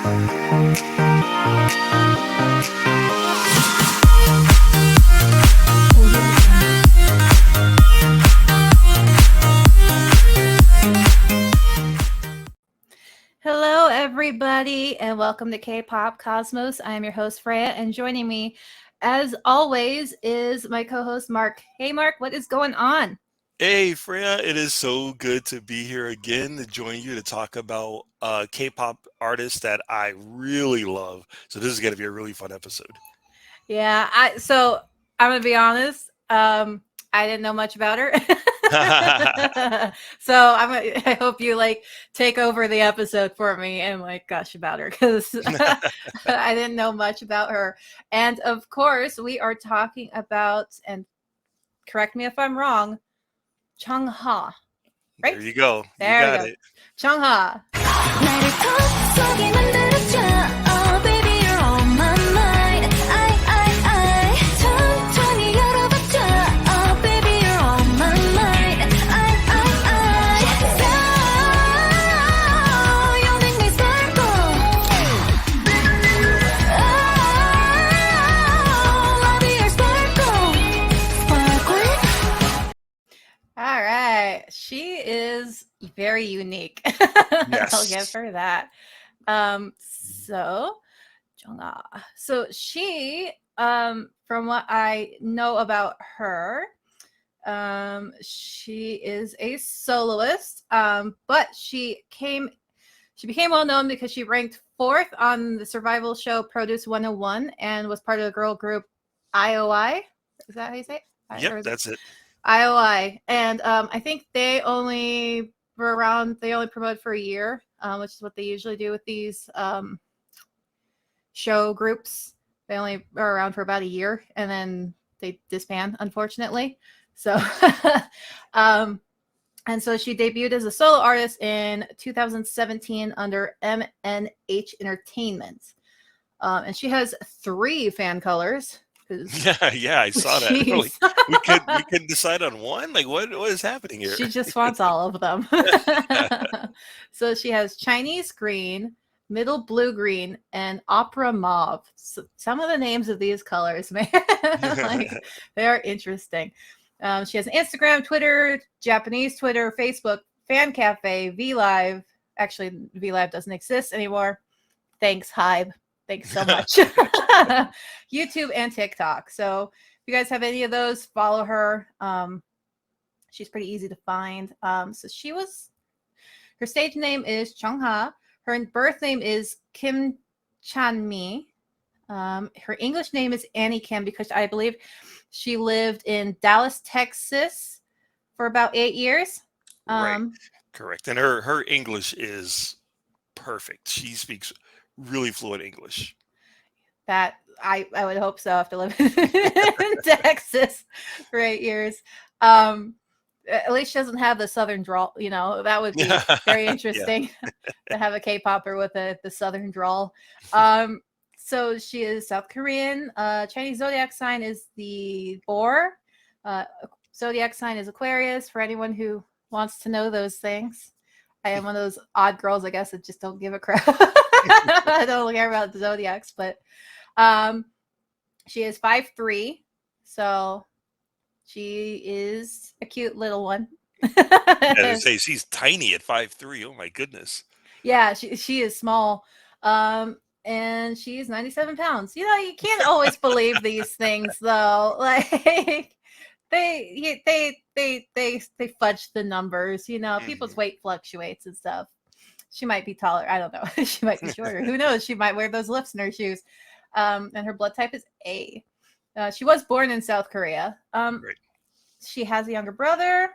Hello, everybody, and welcome to K-Pop Cosmos. I am your host, Freyja, and joining me, as always, is my co-host, Mark. Hey, Mark, what is going on? Hey, Freya, it is so good to be here again to join you to talk about K-pop artists that I really love. So this is going to be a really fun episode. Yeah, I'm gonna be honest. I didn't know much about her, so I hope you take over the episode for me and gush about her because I didn't know much about her. And of course, we are talking about, and correct me if I'm wrong, Chungha. There Right? you go. You There we got go. it. Chungha. All right. She is very unique. I'll give Yes. her that. So Jongha. So she, from what I know about her, she is a soloist. But she became well known because she ranked 4th on the survival show Produce 101 and was part of the girl group IOI. Is that how you say it? Yep, that's it. IOI. And I think they only promoted for a year, which is what they usually do with these show groups. They only are around for about a year and then they disband, unfortunately. So and so she debuted as a solo artist in 2017 under MNH Entertainment. And she has 3 fan colors. Yeah, I saw that. We could decide on one. Like, what is happening here? She just wants all of them. So she has Chinese green, middle blue green, and opera mauve. So some of the names of these colors, man, they are interesting. She has an Instagram, Twitter, Japanese Twitter, Facebook, Fan Cafe, VLive. Actually, VLive doesn't exist anymore. Thanks, Hybe. Thanks so much. YouTube and TikTok. So if you guys have any of those, follow her. She's pretty easy to find. So her stage name is Chungha. Her birth name is Kim Chanmi. Her English name is Annie Kim because I believe she lived in Dallas, Texas for about 8 years. Right. Correct. And her English is perfect. She speaks really fluent English. That I would hope so after living in Texas for 8 years. At least she doesn't have the southern drawl. That would be very interesting to have a K-popper with the southern drawl. So she is South Korean. Chinese zodiac sign is the boar. Zodiac sign is Aquarius. For anyone who wants to know those things, I am one of those odd girls, I guess, that just don't give a crap. I don't care about the zodiacs, but she is 5'3", so she is a cute little one. I say she's tiny at 5'3". Oh my goodness. Yeah, she is small. And she's 97 pounds. You can't always believe these things though. Like they fudge the numbers, people's weight fluctuates and stuff. She might be taller. I don't know. She might be shorter. Who knows? She might wear those lifts in her shoes. And her blood type is A. She was born in South Korea. Right. She has a younger brother.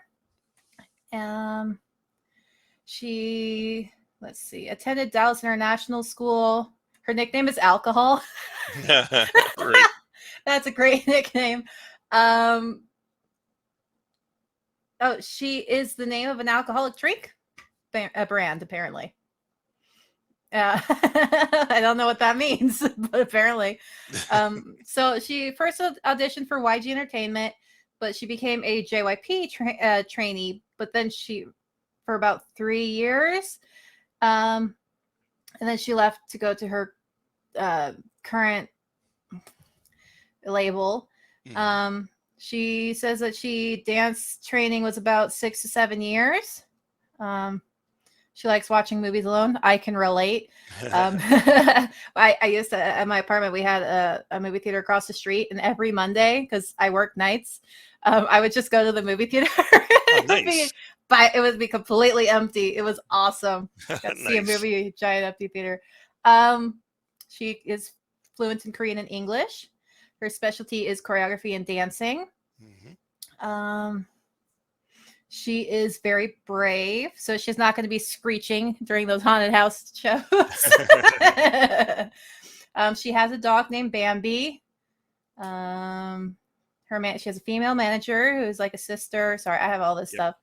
She, let's see, attended Dallas International School. Her nickname is Alcohol. Right. That's a great nickname. She is the name of an alcoholic drink brand, apparently. I don't know what that means, but apparently. So she first auditioned for YG Entertainment, but she became a JYP trainee. But then for about 3 years, And then she left to go to her current label. Mhm. She says that she dance training was about 6 to 7 years. She likes watching movies alone. I can relate. I used to, at my apartment, we had a movie theater across the street, and every Monday, because I work nights, I would just go to the movie theater. Oh, nice. But it would be completely empty. It was awesome. Got to see a Nice. movie, giant empty theater. Um, she is fluent in Korean and English. Her specialty is choreography and dancing. Mhm. She is very brave, so she's not going to be screeching during those haunted house shows. She has a dog named Bambi. She has a female manager who's like a sister. Sorry, I have all this Yep. stuff.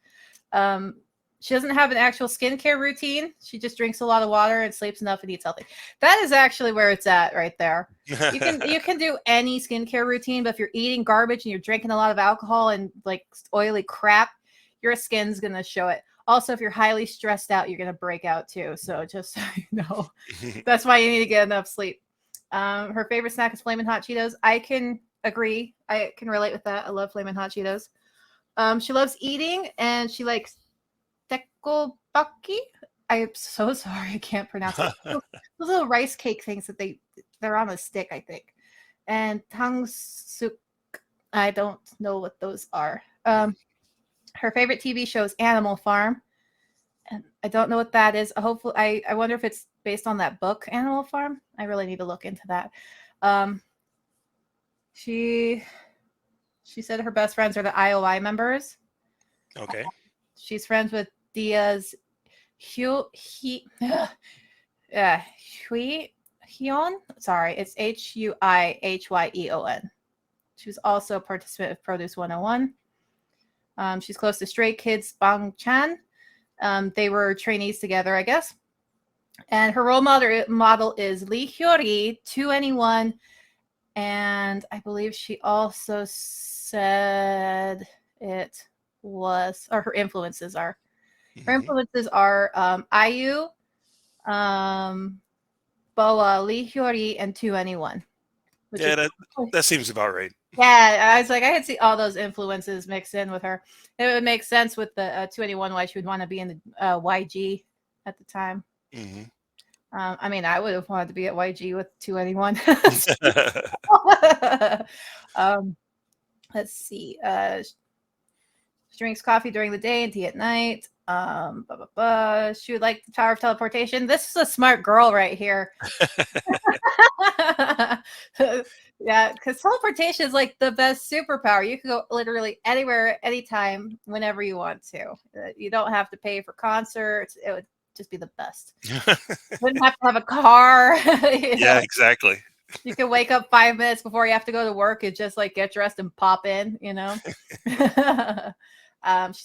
She doesn't have an actual skincare routine. She just drinks a lot of water and sleeps enough and eats healthy. That is actually where it's at right there. You can do any skincare routine, but if you're eating garbage and you're drinking a lot of alcohol and like oily crap, your skin's gonna show it. Also, if you're highly stressed out, you're gonna break out too. So just so you know, that's why you need to get enough sleep. Her favorite snack is Flamin' Hot Cheetos. I can agree. I can relate with that. I love Flamin' Hot Cheetos. She loves eating and she likes tekobaki. I'm so sorry, I can't pronounce it. Those little rice cake things that they're on a stick, I think. And tangsuk. I don't know what those are. Her favorite TV show is Animal Farm, and I don't know what that is. Hopefully, I wonder if it's based on that book, Animal Farm. I really need to look into that. She said her best friends are the IOI members. Okay. She's friends with Dia's Hyun. Sorry, it's Huihyeon. She was also a participant of Produce 101. She's close to Stray Kids Bang Chan. They were trainees together, I guess. And her role model is Lee Hyori, 2NE1. And I believe she also said it was, or her influences are. Her influences are IU, Boa, Lee Hyori, and 2NE1. Yeah, that seems about right. Yeah, I was like, I could see all those influences mixed in with her. It would make sense with the 2NE1 why she would want to be in the YG at the time. I mean, I would have wanted to be at YG with 2NE1. Let's see. She drinks coffee during the day and tea at night. She would like the power of teleportation. This is a smart girl right here. Yeah, because teleportation is like the best superpower. You can go literally anywhere, anytime, whenever you want to. You don't have to pay for concerts. It would just be the best. You wouldn't have to have a car. Yeah, exactly. You can wake up 5 minutes before you have to go to work and just like get dressed and pop in, you know? She's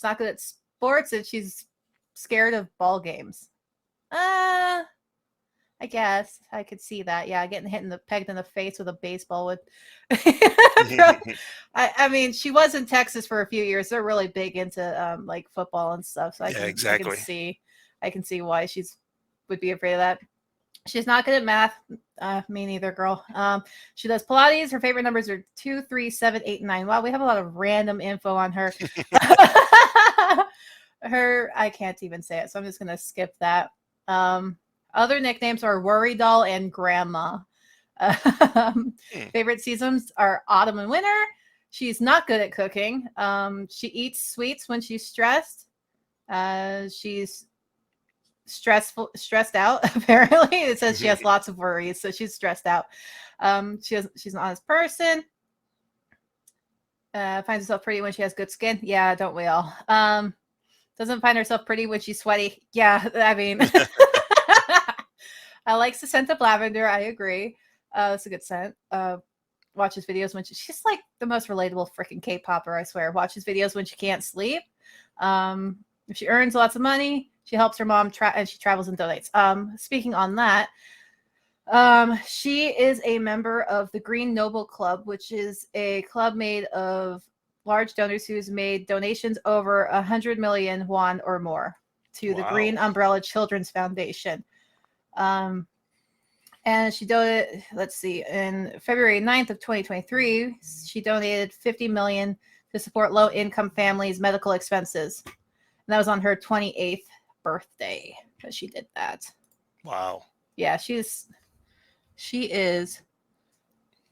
not good at sports and she's scared of ball games. I guess I could see that. Yeah, getting pegged in the face with a baseball would. I mean, she was in Texas for a few years. They're really big into like football and stuff. So exactly. I can see why would be afraid of that. She's not good at math. Me neither, girl. She does Pilates. Her favorite numbers are 2, 3, 7, 8, and 9. Wow, we have a lot of random info on her. I can't even say it, so I'm just gonna skip that. Other nicknames are Worry Doll and Grandma. Favorite seasons are autumn and winter. She's not good at cooking. She eats sweets when she's stressed. She's stressed out, apparently. It says she has lots of worries, so she's stressed out. She's an honest person. Finds herself pretty when she has good skin. Yeah, don't we all? Doesn't find herself pretty when she's sweaty. Yeah, I mean... I likes the scent of lavender. I agree. It's a good scent. Watches videos when she's like the most relatable freaking K-popper, I swear. Watches videos when she can't sleep. If she earns lots of money, she helps her mom and she travels and donates. Speaking on that, she is a member of the Green Noble Club, which is a club made of large donors who's made donations over 100 million won or more to the Green Umbrella Children's Foundation. And she donated, let's see, in February 9th of 2023, she donated $50 million to support low-income families' medical expenses. And that was on her 28th birthday that she did that. Wow. Yeah, she is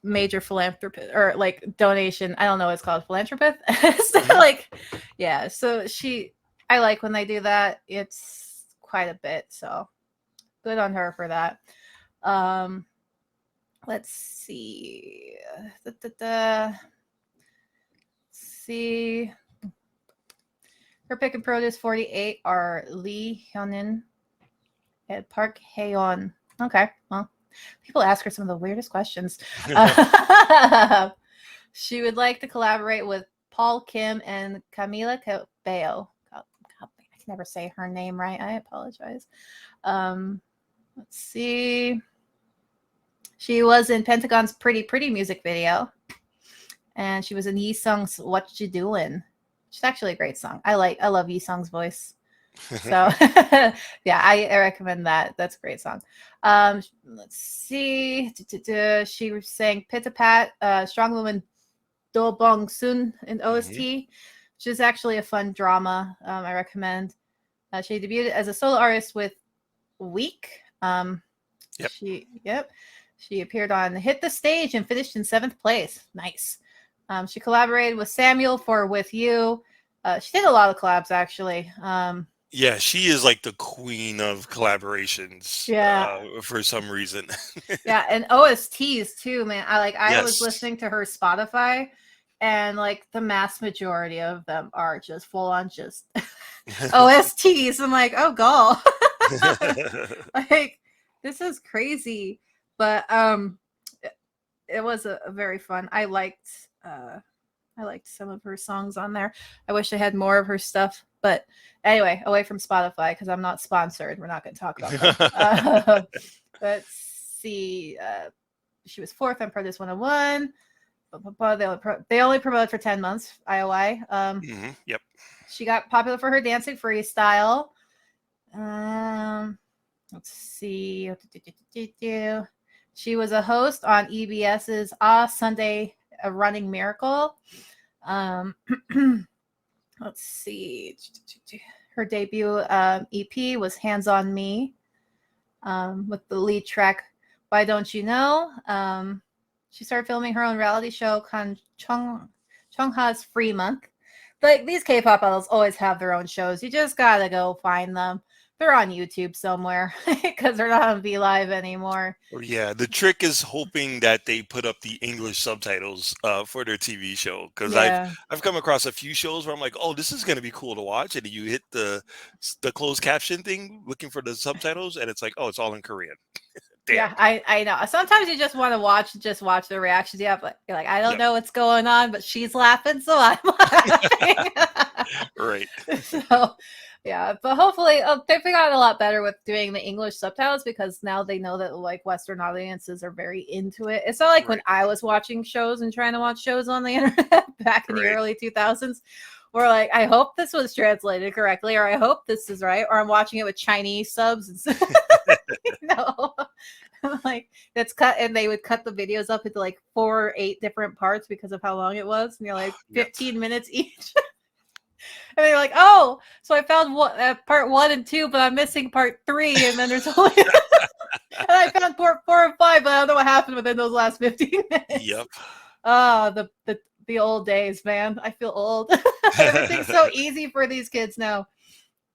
major philanthropist, or like donation. I don't know what it's called, philanthropist. Like, yeah. So I like when they do that. It's quite a bit. So good on her for that. Let's see. Let's see. Her pick and produce 48 are Lee Hyunin and Park Haeon. Okay, well, people ask her some of the weirdest questions. She would like to collaborate with Paul Kim and Camila Cabello. I can never say her name right. I apologize. Let's see. She was in Pentagon's Pretty Pretty music video. And she was in Yi Sung's What You Doin'. She's actually a great song. I love Yi Sung's voice. So yeah, I recommend that. That's a great song. Let's see. She sang Pita Pat, Strong Woman Do Bong Soon in OST, which is actually a fun drama. I recommend. She debuted as a solo artist with Week. She appeared on Hit the Stage and finished in 7th place. Nice. She collaborated with Samuel for With You. She did a lot of collabs, actually. Yeah, she is like the queen of collaborations. Yeah. For some reason. Yeah, and OSTs too, man. I was listening to her Spotify, and like the mass majority of them are just full on just OSTs. I'm like, oh god. Like, this is crazy. But it was a very fun. I liked some of her songs on there. I wish I had more of her stuff. But anyway, away from Spotify, because I'm not sponsored. We're not going to talk about that. Let's see. She was 4th on Produce 101. They only promoted for 10 months, IOI. Yep. She got popular for her dancing freestyle. Let's see. She was a host on EBS's Sunday, A Running Miracle. Let's see. Her debut EP was Hands on Me, with the lead track Why Don't You Know? She started filming her own reality show, Chungha's Free Month. Like, these K-pop idols always have their own shows. You just gotta go find them. They're on YouTube somewhere because they're not on VLive anymore. Yeah, the trick is hoping that they put up the English subtitles for their TV show. Because I've come across a few shows where I'm like, oh, this is going to be cool to watch, and you hit the closed caption thing looking for the subtitles, and it's like, oh, it's all in Korean. Damn. Yeah, I know. Sometimes you just want to watch the reactions. Yeah, but you're like, I don't know what's going on, but she's laughing, so I'm laughing. Right. So. Yeah, but hopefully they've gotten a lot better with doing the English subtitles, because now they know that like Western audiences are very into it. It's not like when I was watching shows and trying to watch shows on the internet back in the early 2000s, where like, I hope this was translated correctly, or I hope this is right, or I'm watching it with Chinese subs. And like, that's cut, and they would cut the videos up into like 4 or 8 different parts because of how long it was, and you're like 15 minutes each. And they're like, oh, so I found part 1 and 2, but I'm missing part 3, and then there's only and I found part 4 and 5, but I don't know what happened within those last 15 minutes. Yep. Oh, the old days, man. I feel old. Everything's so easy for these kids now.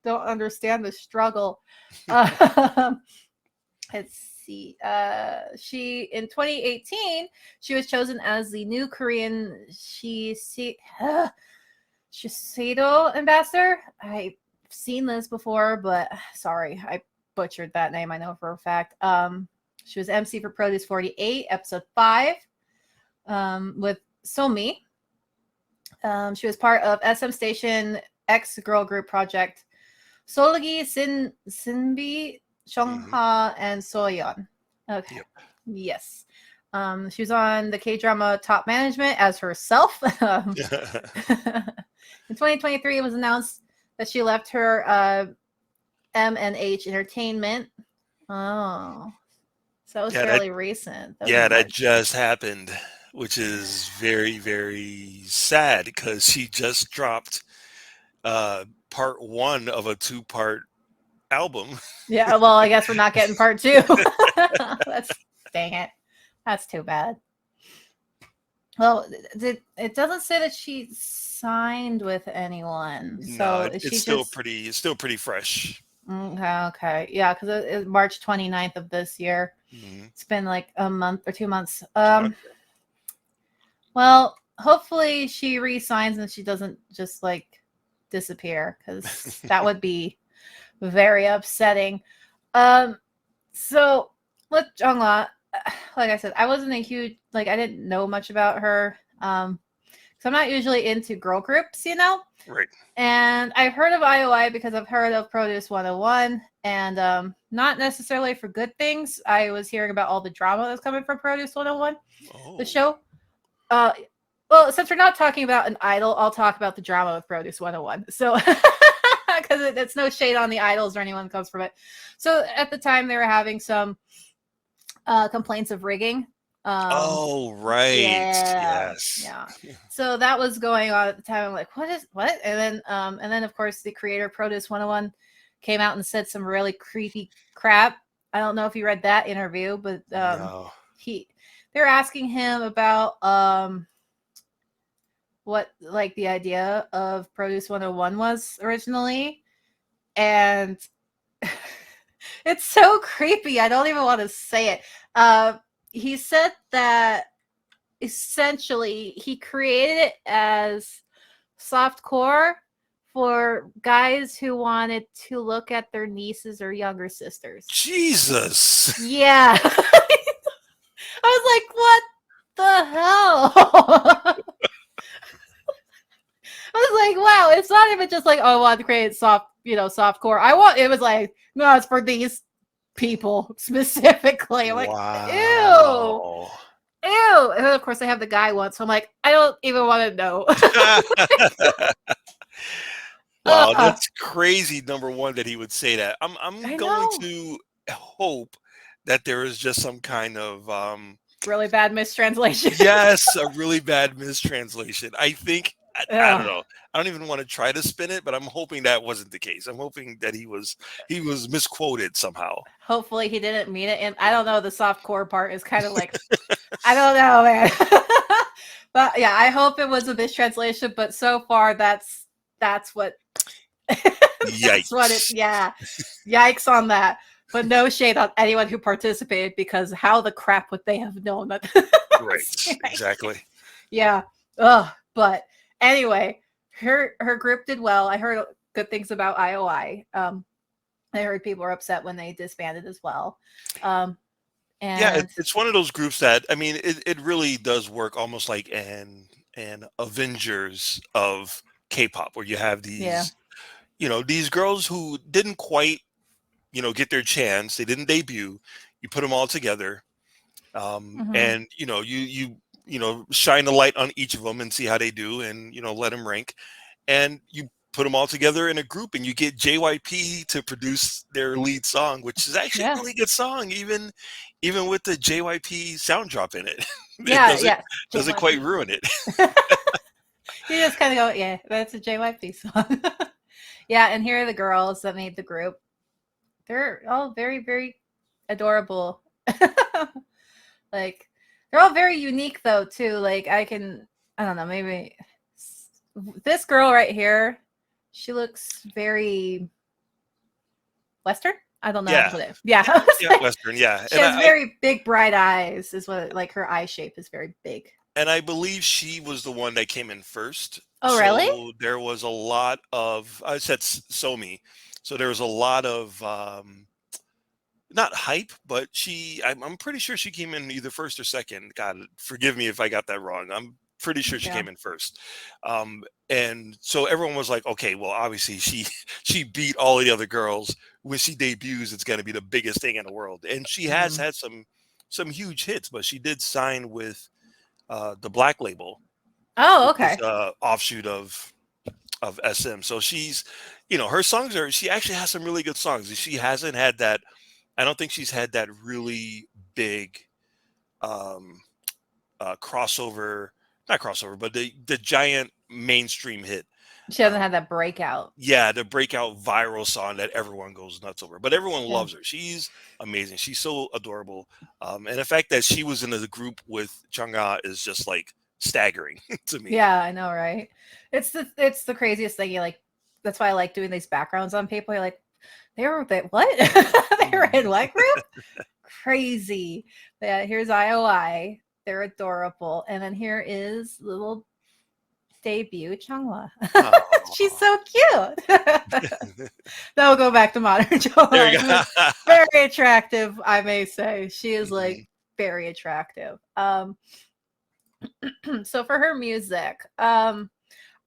Don't understand the struggle. Let's see. She in 2018, she was chosen as the new Korean Shiseido ambassador. I've seen this before, but sorry, I butchered that name. I know for a fact. She was MC for Produce 48, episode 5, with Somi. She was part of SM Station X girl group project Solgi, Sinbi, Chungha, and Soyeon. Okay. Yep. Yes. She was on the K-drama Top Management as herself. In 2023, it was announced that she left her M&H Entertainment. Oh, so it was Yeah, that fairly recent. That was yeah, in that March. just happened, which is very, very sad because she just dropped part one of a two-part album. Yeah, well, I guess we're not getting part two. That's dang it. That's too bad. Well, it doesn't say that she signed with anyone. No, So is it's she still just pretty it's still pretty fresh. okay? Okay, yeah, because it's March 29th of this year. Mhm. It's been like a month or 2 months. 2 months. Well, hopefully she re-signs and she doesn't just like disappear because that would be very upsetting. Um, so with Jungla, like I said, I wasn't a huge like I didn't know much about her. So I'm not usually into girl groups, you know. Right. And I've heard of IOI because I've heard of Produce 101, and not necessarily for good things. I was hearing about all the drama that's coming from Produce 101, the Oh. show. Uh, well, since we're not talking about an idol, I'll talk about the drama with Produce 101. So, because it's no shade on the idols or anyone that comes from it. So at the time, they were having some complaints of rigging. Um, Oh, right. yeah, Yes. yeah. So that was going on at the time. I'm like, what? And then of course the creator Produce 101 came out and said some really creepy crap. I don't know if you read that interview, but No. they're asking him about what like the idea of Produce 101 was originally, and it's so creepy. I don't even want to say it. He said that essentially he created it as softcore for guys who wanted to look at their nieces or younger sisters. Jesus. Yeah. I was like, what the hell? I was like, wow, it's not even just like, oh, I want to create soft core. It was like, no, it's for these people specifically. I'm like, ew. Wow. Ew. And then of course I have the guy one, so I'm like, I don't even want to know. Wow, that's crazy. Number one, that he would say that. I'm I going know. to hope that there is just some kind of Really bad mistranslation. yes, a really bad mistranslation. I think I don't Ugh. know. I don't even want to try to spin it, but I'm hoping that wasn't the case. I'm hoping that he was misquoted somehow. Hopefully he didn't mean it. And I don't know, the soft core part is kind of like, I don't know, man. But yeah, I hope it was a mistranslation. But so far, that's what that's what it. Yikes. Yeah, yikes on that. But no shade on anyone who participated because how the crap would they have known that? Right. Exactly. Yeah. Ugh. But anyway, her group did well. I heard good things about IOI. I heard people were upset when they disbanded as well. Yeah, And it's one of those groups that I mean, it really does work almost like an Avengers of K-pop, where you have yeah. these girls who didn't quite get their chance. They didn't debut. You put them all together, Mm-hmm. and shine a light on each of them and see how they do, and let them rank, and you put them all together in a group, and you get JYP to produce their lead song, which is actually a Yeah. really good song, even with the JYP sound drop in it. It Yeah. doesn't Yeah. doesn't quite JYP. ruin it. You just kind of go, yeah, that's a JYP song. Yeah, and here are the girls that made the group. They're all very, very adorable. Like, they're all very unique, though, too. Like, I don't know, maybe this girl right here, she looks very Western. I don't know how to Yeah, put it. Yeah. yeah, Western, yeah, She has very big, bright eyes, is what, like, her eye shape is very big. and I believe she was the one that came in first. Oh, really? So there was a lot of I said Somi, so there was a lot of not hype, but I'm pretty sure she came in either first or second. God, forgive me if I got that wrong. I'm pretty sure she Yeah. came in first. And so everyone was like, okay, well, obviously she beat all the other girls. When she debuts, it's going to be the biggest thing in the world. And she has had some huge hits, but she did sign with the Black Label, Oh, which is okay. offshoot of SM. So she's, her songs she actually has some really good songs. She hasn't had that I don't think she's had that really big um, crossover, not crossover, but the giant mainstream hit. She hasn't had that breakout. Yeah, the breakout viral song that everyone goes nuts over. But everyone Yeah. loves her. She's amazing. She's so adorable. And the fact that she was in the group with Chungha is just like staggering to me. Yeah, I know, right? It's the craziest thing. You like, that's why I like doing these backgrounds on people. You're like, they what? They were in what group? Crazy. But yeah, here's IOI. They're adorable. And then here is little debut Chunghwa. She's so cute. Now we'll go back to modern Chunghwa. Very attractive, I may say. She is like very attractive. So for her music, I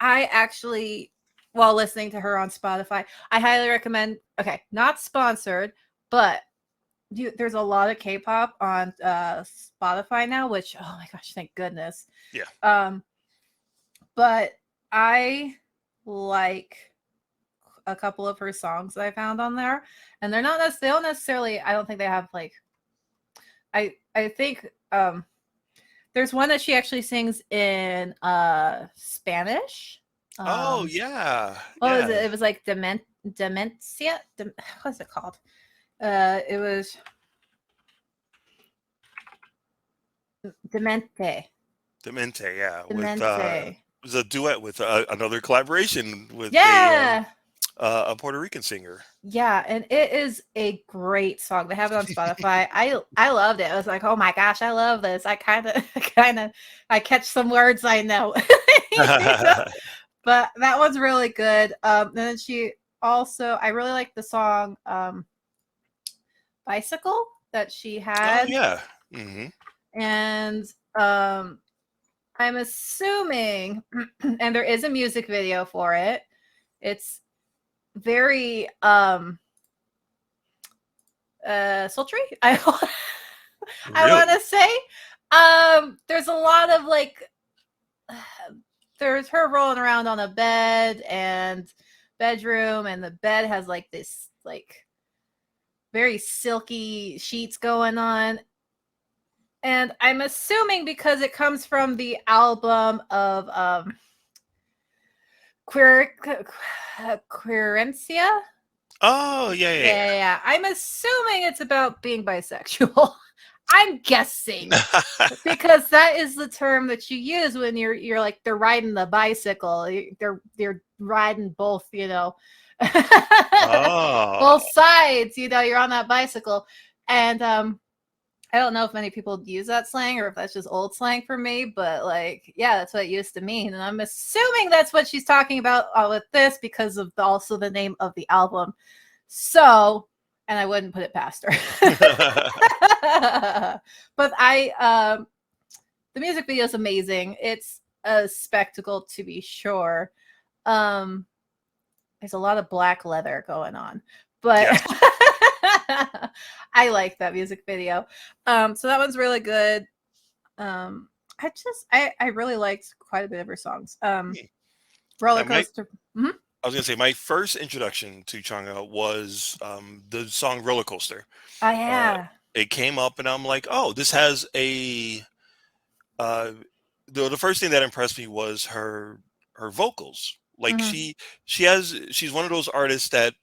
actually, while listening to her on Spotify, I highly recommend, okay, not sponsored, but there's a lot of K-pop on Spotify now, which, oh my gosh, thank goodness. Yeah. But I like a couple of her songs that I found on there, and they're not they don't necessarily, I don't think they have like, I think there's one that she actually sings in Spanish. Oh yeah. What was it? It was like Demencia. What's it called? It was Demente. Demente, yeah. Demente. It was a duet with another collaboration with a Puerto Rican singer. Yeah, and it is a great song. They have it on Spotify. I loved it. I was like, oh my gosh, I love this. I kind of I catch some words I know. But that one's really good. And then she also, I really like the song Bicycle that she had. Oh yeah. Mm-hmm. And I'm assuming, and there is a music video for it. It's very sultry. I want to say there's a lot of like there's her rolling around on a bed and bedroom, and the bed has like this like very silky sheets going on. And I'm assuming because it comes from the album of Queerencia. Oh yeah. I'm assuming it's about being bisexual. I'm guessing because that is the term that you use when you're like they're riding the bicycle. They're riding both, both sides. You're on that bicycle, and I don't know if many people use that slang or if that's just old slang for me, but like, yeah, that's what it used to mean. And I'm assuming that's what she's talking about with this because of also the name of the album. So, and I wouldn't put it past her. But the music video is amazing. It's a spectacle to be sure. There's a lot of black leather going on, but I like that music video. So that one's really good. I really liked quite a bit of her songs. Roller Coaster. I was gonna say my first introduction to Chungha was the song Roller Coaster. Oh yeah. It came up and I'm like, oh, this has a the first thing that impressed me was her vocals. Like she's one of those artists that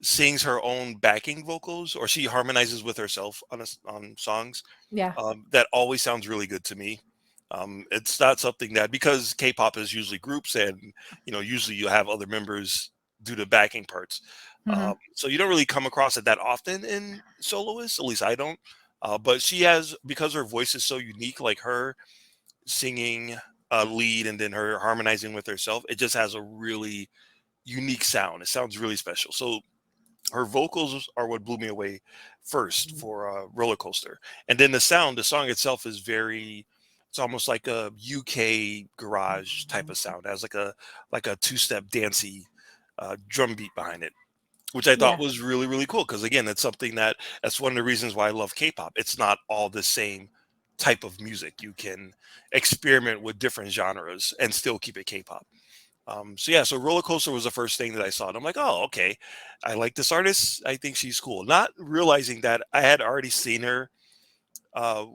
sings her own backing vocals, or she harmonizes with herself on songs. Yeah. That always sounds really good to me. It's not something that, because K-pop is usually groups, and usually you have other members do the backing parts. So you don't really come across it that often in soloists. At least I don't. But she has, because her voice is so unique, like her singing lead and then her harmonizing with herself, it just has a really unique sound. It sounds really special. So her vocals are what blew me away first for Roller Coaster. And then the song itself is it's almost like a UK garage type of sound. It has like a two-step dancey drum beat behind it, which I thought was really, really cool. Because again, that's something that's one of the reasons why I love K-pop. It's not all the same type of music. You can experiment with different genres and still keep it K-pop. So yeah, so Roller Coaster was the first thing that I saw, and I'm like, oh, okay, I like this artist. I think she's cool. Not realizing that I had already seen her uh,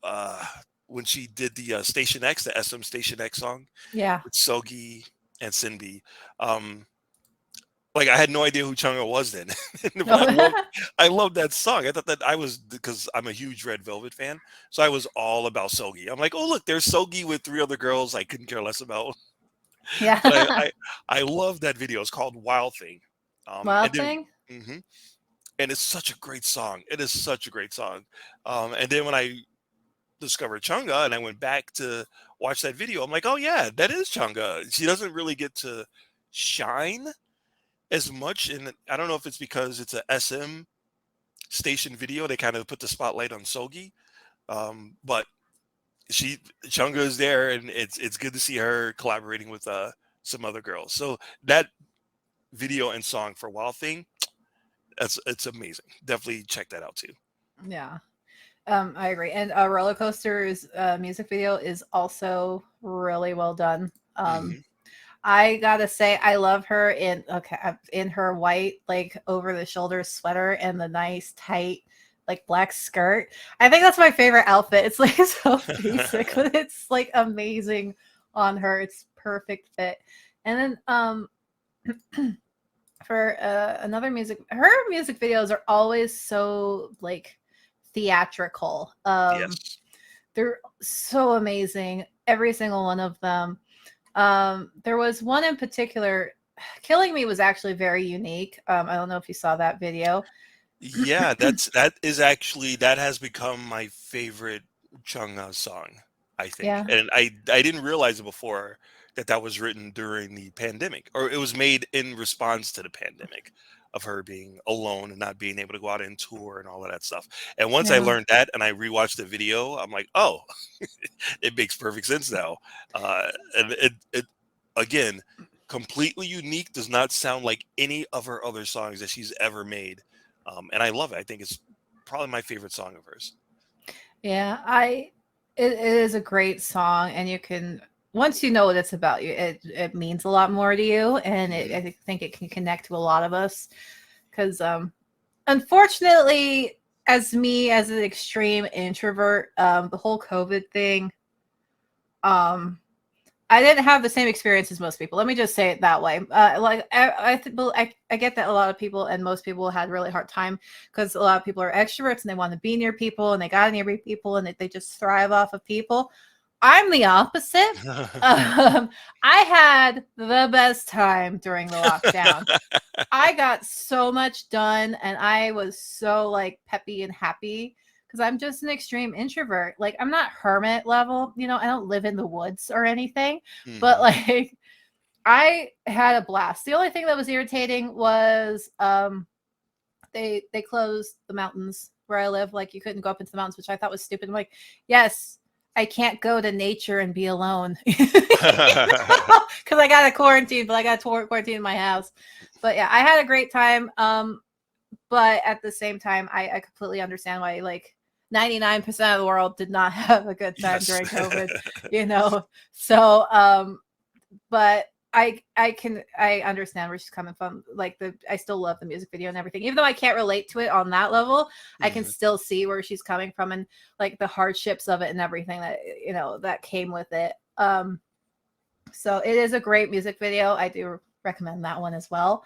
uh, when she did the Station X, the SM Station X song Yeah. with Sogi and Sinbi. Um, like I had no idea who Chungha was then, but I loved that song. I thought that I was because I'm a huge Red Velvet fan, so I was all about Sogi. I'm like, oh look, there's Sogi with three other girls I couldn't care less about. But Yeah. I love that video. It's called Wild Thing. And Wild then Thing. mhm, and it's such a great song. It is such a great song. And then when I discovered Chungha and I went back to watch that video, I'm like, oh yeah, that is Chungha. She doesn't really get to shine as much, and I don't know if it's because it's a SM station video. They kind of put the spotlight on Sogi, but she Chungha is there, and it's good to see her collaborating with some other girls. So that video and song for Wild Thing, it's amazing. Definitely check that out too. Yeah. I agree. And Roller Coaster's music video is also really well done. Hmm. I gotta say, I love her in her white, like over the shoulder sweater and the nice tight, like black skirt. I think that's my favorite outfit. It's like so basic, but it's like amazing on her. It's perfect fit. And then for another her music videos are always so like theatrical. Yes. They're so amazing, every single one of them. There was one in particular, Killing Me was actually very unique. I don't know if you saw that video. Yeah, that has become my favorite Chungha song, I think. Yeah, And I didn't realize it before that that was written during the pandemic, or it was made in response to the pandemic of her being alone and not being able to go out and tour and all of that stuff. And once I yeah, learned that and I rewatched the video, I'm like, oh, it makes perfect sense now. And it again, completely unique, does not sound like any of her other songs that she's ever made. And I love it. I think it's probably my favorite song of hers. yeah. It is a great song, and you can, once you know what it's about, it means a lot more to you, and Hmm. I think it can connect to a lot of us because unfortunately, as an extreme introvert, the whole COVID thing, um I didn't have the same experience as most people. Let me just say it that way. Like I get that a lot of people and most people had a really hard time because a lot of people are extroverts and they want to be near people and they got to near people and they just thrive off of people. I'm the opposite. I had the best time during the lockdown. I got so much done and I was so like peppy and happy because I'm just an extreme introvert. Like I'm not hermit level, I don't live in the woods or anything, but Hmm. like I had a blast. The only thing that was irritating was they closed the mountains where I live. Like you couldn't go up into the mountains, which I thought was stupid. I'm like, yes, I can't go to nature and be alone because I got a quarantine, but I got to quarantine in my house. But yeah, I had a great time. But at the same time, I completely understand why like 99% of the world did not have a good time Yes. during COVID, So but I understand where she's coming from. Like I still love the music video and everything. Even though I can't relate to it on that level, I can Hmm. still see where she's coming from and like the hardships of it and everything that that came with it. So it is a great music video. I do recommend that one as well.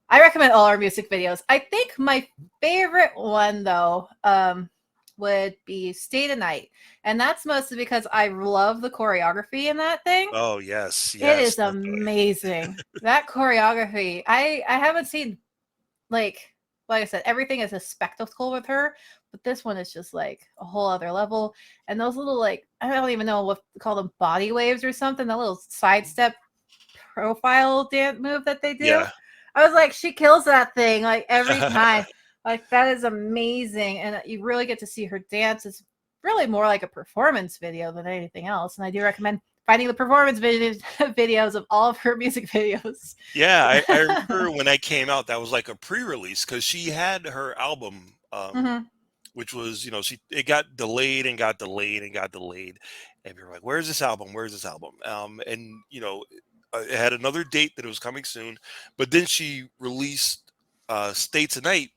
I recommend all our music videos. I think my favorite one though would be Stay the Night. And that's mostly because I love the choreography in that thing. Oh yes, It yes, is definitely. amazing. That choreography. I haven't seen like I said, everything is a spectacle with her, but this one is just like a whole other level. And those little like I don't even know what to call them, body waves or something, that little sidestep profile dance move that they do. Yeah. I was like, she kills that thing like every time. Like that is amazing. And you really get to see her dance. It's really more like a performance video than anything else. And I do recommend finding the performance videos of all of her music videos. Yeah, I remember when I came out, that was like a pre-release because she had her album, Hmm. which was, it got delayed and got delayed and got delayed. And we were like, where's this album? Where's this album? And it had another date that it was coming soon, but then she released Stay Tonight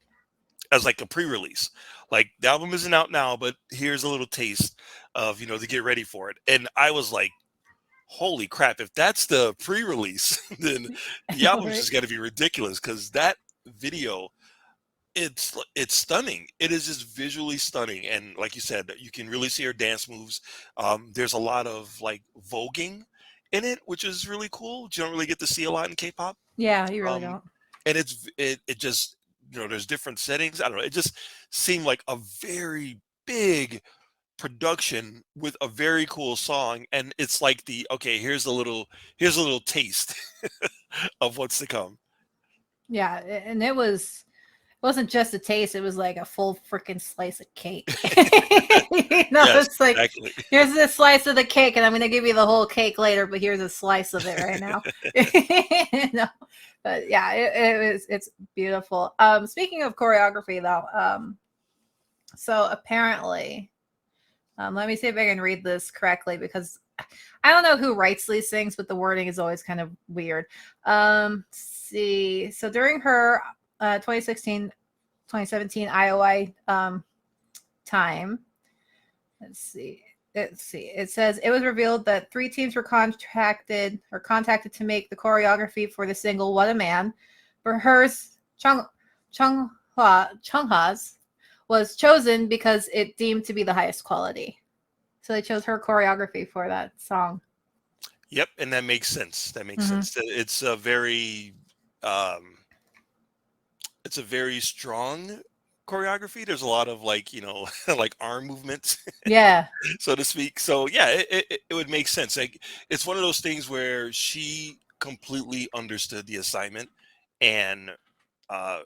as like a pre-release. Like the album isn't out now, but here's a little taste of, to get ready for it. And I was like, holy crap, if that's the pre-release, then the album's just got to be ridiculous, because that video, it's stunning. It is just visually stunning, and like you said, you can really see her dance moves. There's a lot of like voguing in it, which is really cool. You don't really get to see a lot in K-pop. Yeah, you really um don't. and it just, there's different settings. I don't know, it just seemed like a very big production with a very cool song, and it's like okay, here's a little taste of what's to come. Yeah, and it wasn't just a taste, it was like a full freaking slice of cake. Yes, It's like, exactly. here's this slice of the cake, and I'm going to give you the whole cake later, but here's a slice of it right now. But yeah, it's beautiful. Speaking of choreography, though, so apparently, let me see if I can read this correctly, because I don't know who writes these things, but the wording is always kind of weird. See, so during her 2016-2017 IOI time, let's see. It says it was revealed that 3 teams were contacted to make the choreography for the single "What a Man." For hers, Chungha's was chosen because it deemed to be the highest quality. So they chose her choreography for that song. Yep, and that makes sense. Sense. It's a very strong choreography. There's a lot of like, like arm movements, Yeah. so to speak. So yeah, it would make sense. Like, it's one of those things where she completely understood the assignment, and the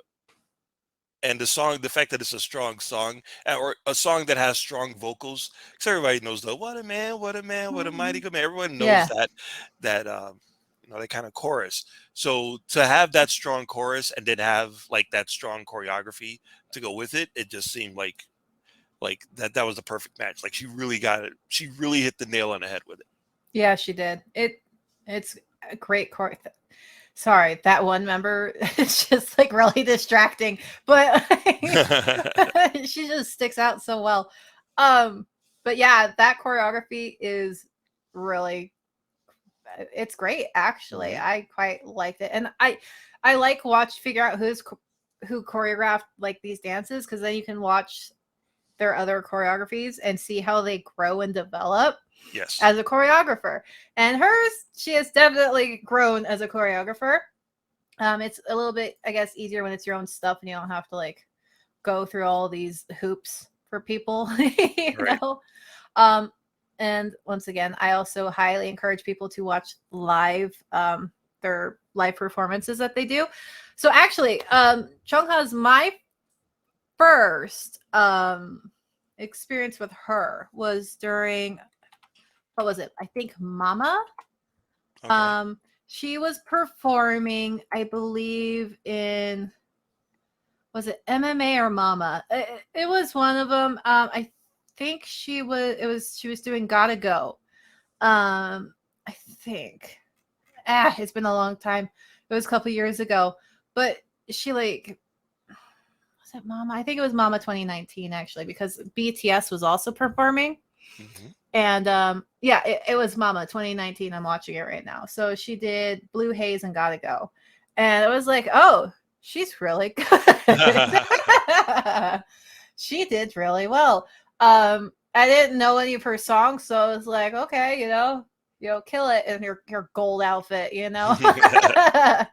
fact that it's a strong song, or a song that has strong vocals, because everybody knows the "What a Man, what a man, what a mighty good man." Everyone knows Yeah. that that kind of chorus. So to have that strong chorus and then have like that strong choreography to go with it, it just seemed like that was the perfect match. Like, she really got it. She really hit the nail on the head with it. Yeah, she did. It's a great choreo. Sorry, that one member is just like really distracting, but she just sticks out so well. But yeah, that choreography is really, it's great actually. Mhm. I quite liked it, and I like figure out who choreographed like these dances, because then you can watch their other choreographies and see how they grow and develop. Yes. As a choreographer. And hers, she has definitely grown as a choreographer. It's a little bit, I guess, easier when it's your own stuff and you don't have to like go through all these hoops for people, Right. know. And once again, I also highly encourage people to watch their live performances that they do. So actually, Chungha's my first experience with her was during, what was it? I think Mama. Okay. She was performing, I believe, in, was it MMA or Mama? It was one of them. I think she was doing Gotta Go. I think. It's been a long time. It was a couple years ago, but she like, was it Mama? I think it was Mama 2019 actually, because BTS was also performing. Hmm. And yeah, it was Mama 2019. I'm watching it right now. So she did Blue Haze and Gotta Go. And it was like, oh, she's really good. She did really well. I didn't know any of her songs, so I was like, okay, kill it in your gold outfit, I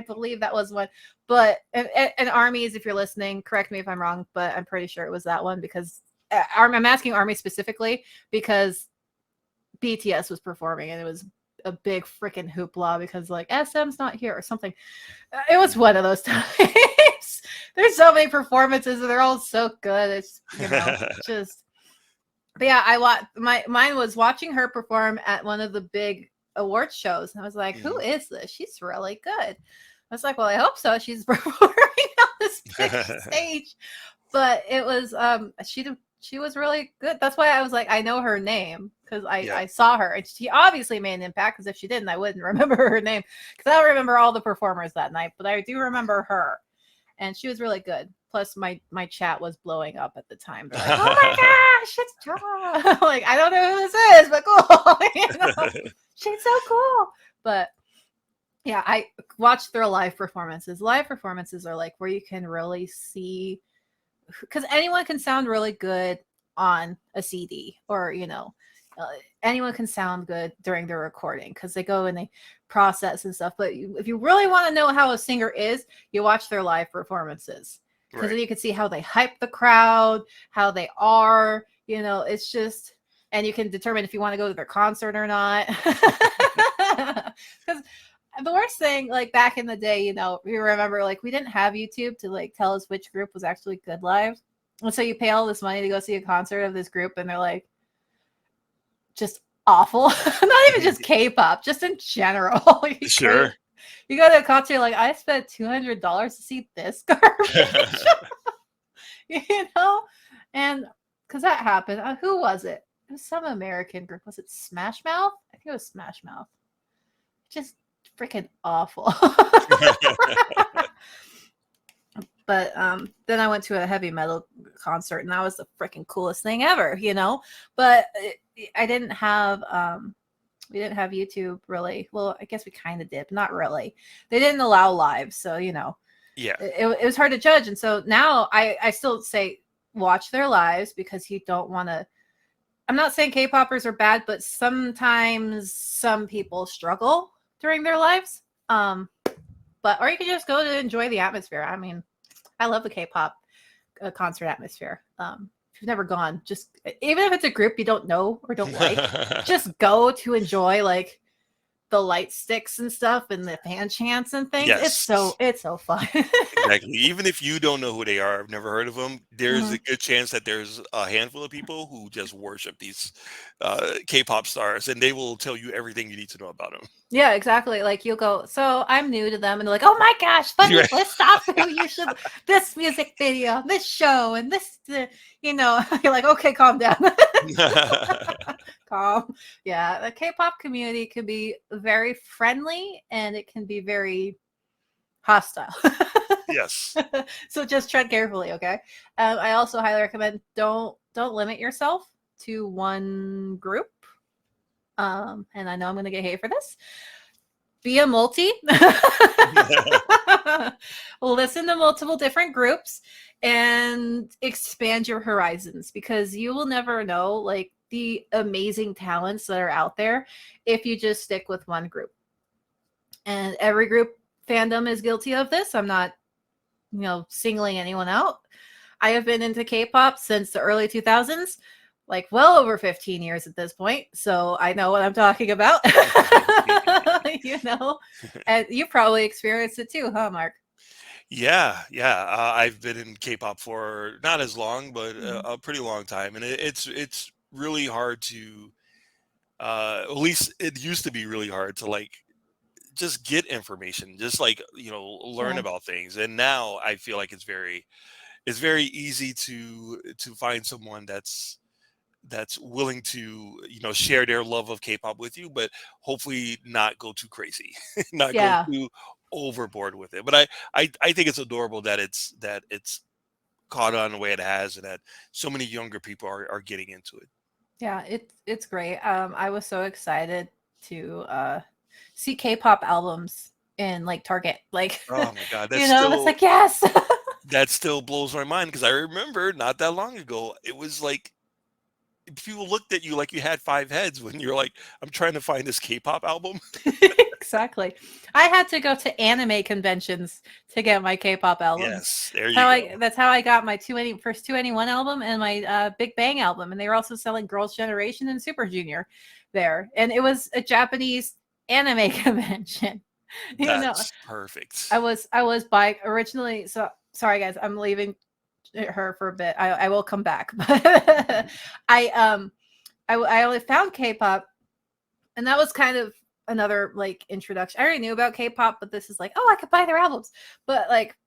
believe that was one. But and Armies, if you're listening, correct me if I'm wrong, but I'm pretty sure it was that one, because I'm asking Army specifically because BTS was performing and it was a big freaking hoopla because like SM's not here or something. It was one of those times. There's so many performances and they're all so good. It's just. But yeah, mine was watching her perform at one of the big awards shows, and I was like, "Who is this? She's really good." I was like, "Well, I hope so." She's performing on this big stage. But it was she was really good. That's why I was like, I know her name because Yeah. I saw her, and she obviously made an impact. Because if she didn't, I wouldn't remember her name. Because I don't remember all the performers that night, but I do remember her, and she was really good. Plus, my chat was blowing up at the time. They're like, "Oh my gosh, it's Chungha!" Like, I don't know who this is, but cool. You know, she's so cool. But yeah, I watched their live performances. Live performances are like where you can really see, because anyone can sound really good on a CD, or anyone can sound good during their recording because they go and they process and stuff. But if you really want to know how a singer is, you watch their live performances, because then you can see how they hype the crowd, how they are. It's just, and you can determine if you want to go to their concert or not. Because the worst thing, like back in the day, you remember, like, we didn't have YouTube to like tell us which group was actually good live. And so you pay all this money to go see a concert of this group, and they're like just awful. Not even just K-pop, just in general. Sure. You go to a concert, like, I spent $200 to see this garbage. And because that happened. Who was it? It was some American group. Was it Smash Mouth? I think it was Smash Mouth. Just freaking awful. But then I went to a heavy metal concert, and that was the freaking coolest thing ever, But I didn't have we didn't have YouTube really. Well, I guess we kind of did, but not really. They didn't allow live, so yeah, it was hard to judge. And so now I still say watch their lives, because you don't want to. I'm not saying K-popers are bad, but sometimes some people struggle during their lives. Or you can just go to enjoy the atmosphere. I mean, I love the K-pop concert atmosphere. If you've never gone, just, even if it's a group you don't know or don't like, just go to enjoy like the light sticks and stuff and the fan chants and things. Yes. It's so fun. Exactly. Even if you don't know who they are, I've never heard of them, there's a good chance that there's a handful of people who just worship these K-pop stars, and they will tell you everything you need to know about them. Yeah, exactly. Like, you'll go, so I'm new to them, and they're like, oh my gosh, funny stuff. You should, this music video, this show, and this, you're like, okay, calm down. Calm. Yeah, the K-pop community can be very friendly, and it can be very hostile. Yes. So just tread carefully, okay? I also highly recommend don't limit yourself to one group. And I know I'm going to get hate for this. Be a multi. Listen to multiple different groups and expand your horizons, because you will never know like the amazing talents that are out there if you just stick with one group. And every group fandom is guilty of this. I'm not, singling anyone out. I have been into K-pop since the early 2000s. Like well over 15 years at this point. So I know what I'm talking about. And you probably experienced it too, huh, Mark? Yeah. I've been in K-pop for not as long, but a pretty long time. And it's really hard to, at least it used to be really hard to like just get information, just like, learn about things. And now I feel like it's very easy to find someone that's willing to share their love of K-pop with you, but hopefully not go too crazy, not go too overboard with it. But I think it's adorable that it's caught on the way it has, and that so many younger people are getting into it. Yeah, it's great. I was so excited to see K-pop albums in like Target, like, Oh my God, it's like, yes. That still blows my mind, because I remember not that long ago it was like people looked at you like you had 5 heads when you're like, I'm trying to find this K-pop album. Exactly. I had to go to anime conventions to get my K-pop albums. Yes, there you go. That's how I got my first 2NE1 album and my Big Bang album. And they were also selling Girls' Generation and Super Junior there. And it was a Japanese anime convention. That's perfect. I was by originally. So sorry guys, I'm leaving her for a bit. I will come back. But I only found K-pop, and that was kind of another like introduction. I already knew about K-pop, but this is like, oh, I could buy their albums. But like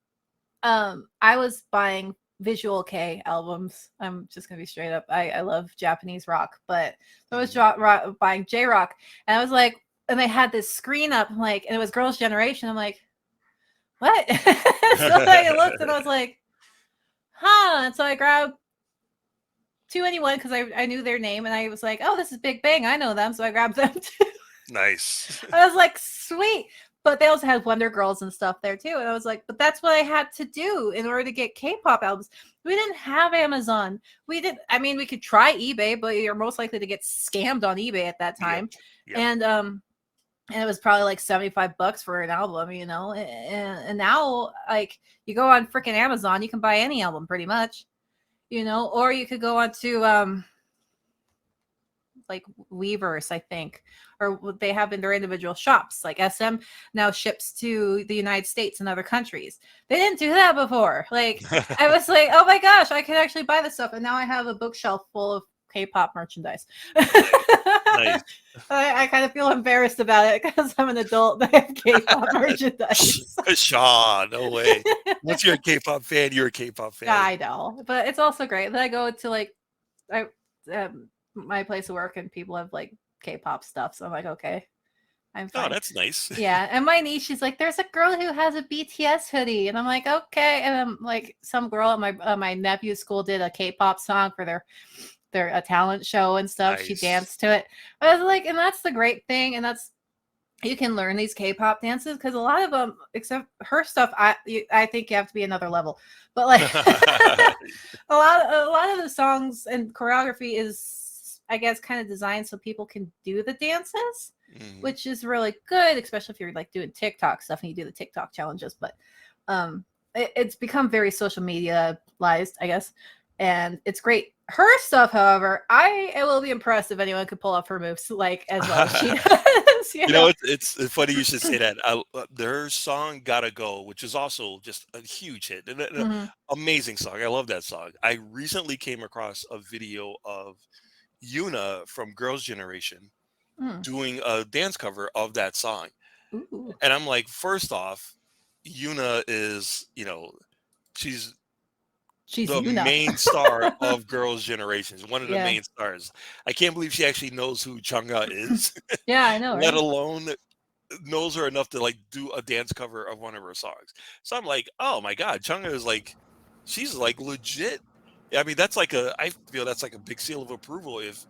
I was buying Visual K albums. I'm just gonna be straight up. I love Japanese rock, but I was buying J Rock, and I was like, and they had this screen up, like, and it was Girls' Generation. I'm like, what? So I looked, and I was like, huh. And so I grabbed 2NE1 because I knew their name, and I was like, oh, this is Big Bang. I know them, so I grabbed them too. Nice. I was like, sweet. But they also had Wonder Girls and stuff there too. And I was like, but that's what I had to do in order to get K-pop albums. We didn't have Amazon. We could try eBay, but you're most likely to get scammed on eBay at that time. Yep. And it was probably like $75 for an album, you know. And now, like, you go on freaking Amazon, you can buy any album pretty much, you know, or you could go on to like Weverse, I think, or they have in their individual shops. Like SM now ships to the United States and other countries. They didn't do that before. Like, I was like, oh my gosh, I can actually buy this stuff. And now I have a bookshelf full of K-pop merchandise. Nice. I kind of feel embarrassed about it because I'm an adult and I have K-pop merchandise. Shaw, no way. Once you're a K-pop fan, you're a K-pop fan. I know, but it's also great that I go to like my place of work and people have like K-pop stuff, so I'm like, okay, I'm fine. Oh, that's nice. Yeah, and my niece, she's like, there's a girl who has a BTS hoodie, and I'm like, okay. And I'm like, some girl at my nephew's school did a K-pop song for their talent show and stuff. Nice. She danced to it. I was like, and that's the great thing, and that's, you can learn these K-pop dances because a lot of them, except her stuff, I think you have to be another level. But like a lot of the songs and choreography is, I guess, kind of designed so people can do the dances, which is really good, especially if you're like doing TikTok stuff and you do the TikTok challenges. But it's become very social media-ized, I guess, and it's great. Her stuff, however, I will be impressed if anyone could pull off her moves like as well as she does. You know, it's funny you should say that. Their song "Gotta Go," which is also just a huge hit, an amazing song. I love that song. I recently came across a video of Yuna from Girls' Generation doing a dance cover of that song. Ooh. And I'm like, first off, Yuna is, you know, she's the Yuna. main star of Girls' Generation, one of the main stars. I can't believe she actually knows who Chungha is. Yeah, I know. Let alone knows her enough to like do a dance cover of one of her songs. So I'm like, oh my God, Chungha is like, she's like legit. I mean, I feel that's like a big seal of approval if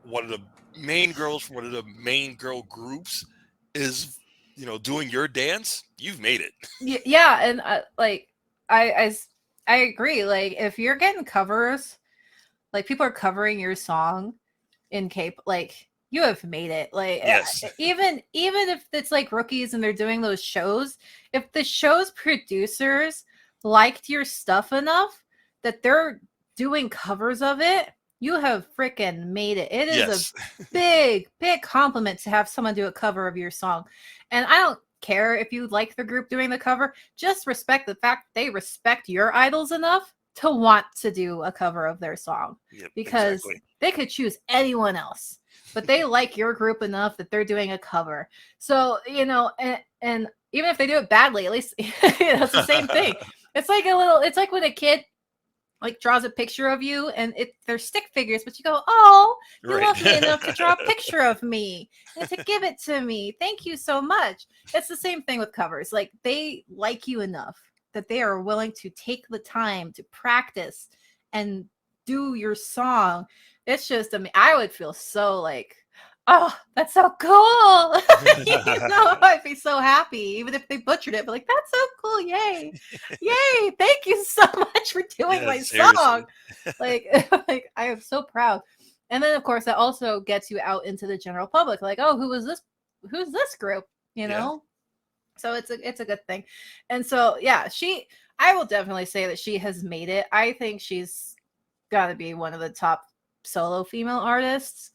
one of the main girls from one of the main girl groups is, you know, doing your dance. You've made it. Yeah, and like I agree. Like, if you're getting covers, like people are covering your song in K, like you have made it. Like, yes. Even if it's like rookies and they're doing those shows, if the show's producers liked your stuff enough that they're doing covers of it, you have freaking made it. It is a big compliment to have someone do a cover of your song. And I don't care if you like the group doing the cover, just respect the fact they respect your idols enough to want to do a cover of their song. Yep, because they could choose anyone else, but they like your group enough that they're doing a cover. So, you know, and even if they do it badly, at least it's the same thing. It's like when a kid like draws a picture of you and they're stick figures, but you go, oh, you love me enough to draw a picture of me and to give it to me. Thank you so much. It's the same thing with covers. Like, they like you enough that they are willing to take the time to practice and do your song. It's just, I mean, I would feel so like, oh, that's so cool. You know, I'd be so happy, even if they butchered it, but like, that's so cool. Yay. Yay. Thank you so much for doing my song. Like, I am so proud. And then, of course, that also gets you out into the general public. Like, oh, who's this group? You know? So it's a good thing. And so, yeah, I will definitely say that she has made it. I think she's got to be one of the top solo female artists.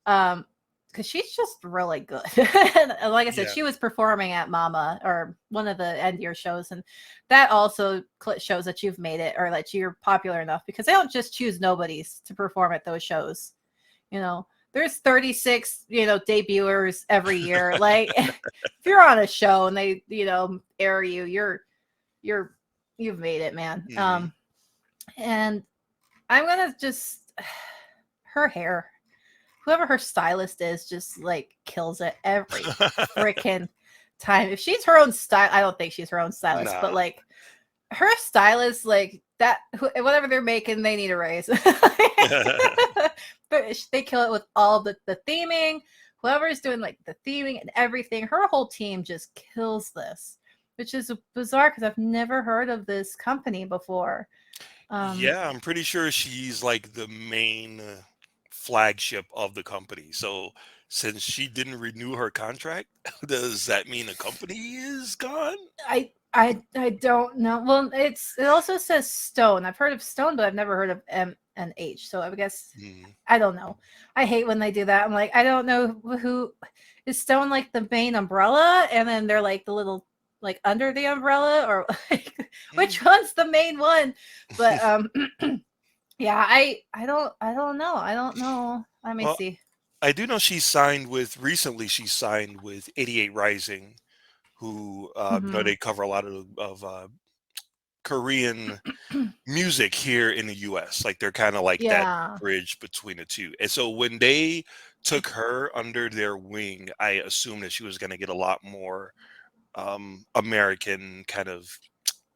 Because she's just really good. And like I said, she was performing at Mama, or one of the end year shows, and that also shows that you've made it, or that you're popular enough, because they don't just choose nobodies to perform at those shows. You know, there's 36, you know, debuters every year. Like, if you're on a show and they, you know, air you, you're you've made it, man. Mhm. And I'm gonna just her hair. Whoever her stylist is just like kills it every freaking time. If she's her own style, I don't think she's her own stylist, but Nah. like her stylist, like that, whatever they're making, they need a raise. But they kill it with all the theming. Whoever's doing like the theming and everything, her whole team just kills this, which is bizarre because I've never heard of this company before. Yeah, I'm pretty sure she's like the main flagship of the company. So since she didn't renew her contract, does that mean the company is gone? I don't know. Well, it also says Stone. I've heard of Stone, but I've never heard of M and H. So I guess Mhm. I don't know. I hate when they do that. I'm like, I don't know who is Stone, like the main umbrella, and then they're like the little like under the umbrella, or like Mm. which one's the main one? But yeah, I don't know. I don't know. Let me Well, see. I do know recently she signed with 88 Rising, who Hmm. they cover a lot of Korean music here in the US. Like they're kind of like that Yeah. bridge between the two. And so when they took her under their wing, I assumed that she was going to get a lot more American kind of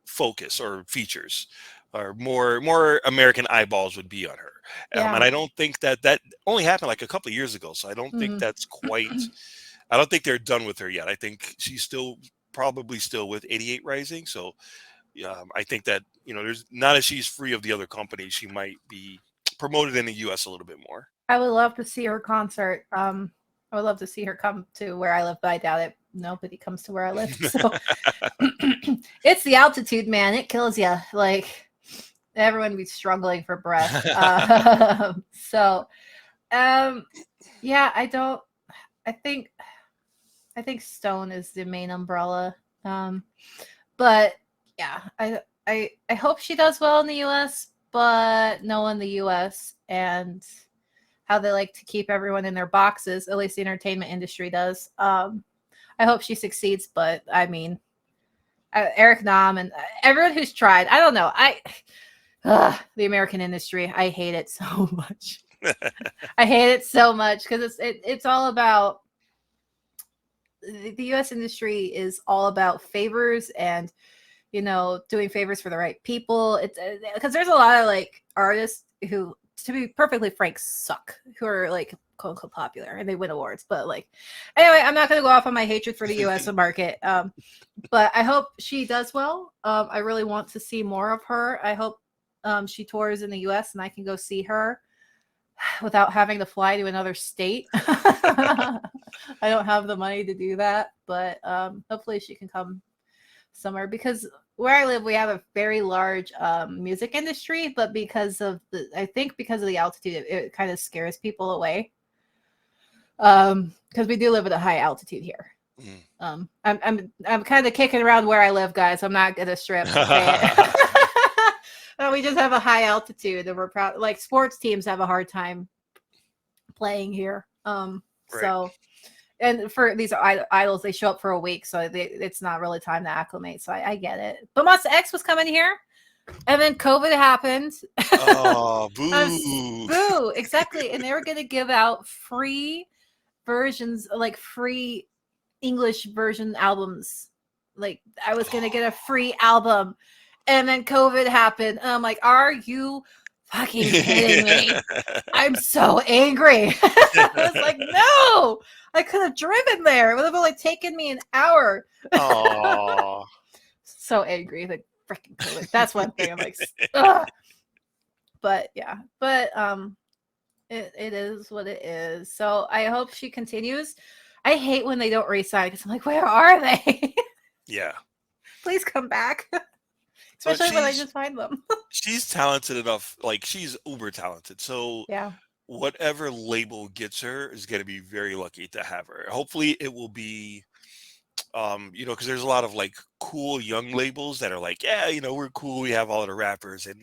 focus or features, or more American eyeballs would be on her. And Yeah. I don't think that only happened like a couple of years ago. So I don't think Hmm. that's quite. I don't think they're done with her yet. I think she's still probably still with 88 Rising. So I think that there's now that she's free of the other companies, she might be promoted in the U.S. a little bit more. I would love to see her concert. I would love to see her come to where I live, but I doubt it. Nobody comes to where I live. So it's the altitude, man. It kills you. Like everyone be struggling for breath. So yeah, I don't. I think I think Stone is the main umbrella. Um, but yeah, I hope she does well in the U.S. But no in the U.S. and how they like to keep everyone in their boxes. At least the entertainment industry does. I hope she succeeds, but I mean, Eric Nam and everyone who's tried. I don't know. The American industry. I hate it so much. I hate it so much because it's all about the U.S. industry is all about favors and doing favors for the right people. It's because there's a lot of like artists who, to be perfectly frank, suck, who are like quote unquote popular and they win awards. But like, anyway, I'm not going to go off on my hatred for the U.S. market. But I hope she does well. I really want to see more of her. I hope she tours in the U.S. and I can go see her without having to fly to another state. I don't have the money to do that, but hopefully she can come somewhere because where I live, we have a very large music industry, but I think because of the altitude, it kind of scares people away. Because we do live at a high altitude here. Mm. I'm kind of kicking around where I live, guys. I'm not gonna strip. Okay. We just have a high altitude, and we're proud. Like sports teams have a hard time playing here. Right. So and for these idols, they show up for a week, so it's not really time to acclimate. So I get it. But Monsta X was coming here, and then COVID happened. Oh, boo. Boo, exactly. And they were going to give out free versions, like free English version albums. Like I was going to get a free album, and then COVID happened. And I'm like, are you fucking kidding me? I'm so angry. I was like, no, I could have driven there. It would have only taken me an hour. Oh. So angry. Like freaking COVID. That's one thing. I'm like, ugh. But yeah, but it is what it is. So I hope she continues. I hate when they don't resign because I'm like, where are they? Yeah. Please come back. But Especially when I just find them. she's talented enough. Like she's uber talented. So Yeah. whatever label gets her is going to be very lucky to have her. Hopefully, it will be because there's a lot of like cool young labels that are like, yeah, we're cool, we have all of the rappers, and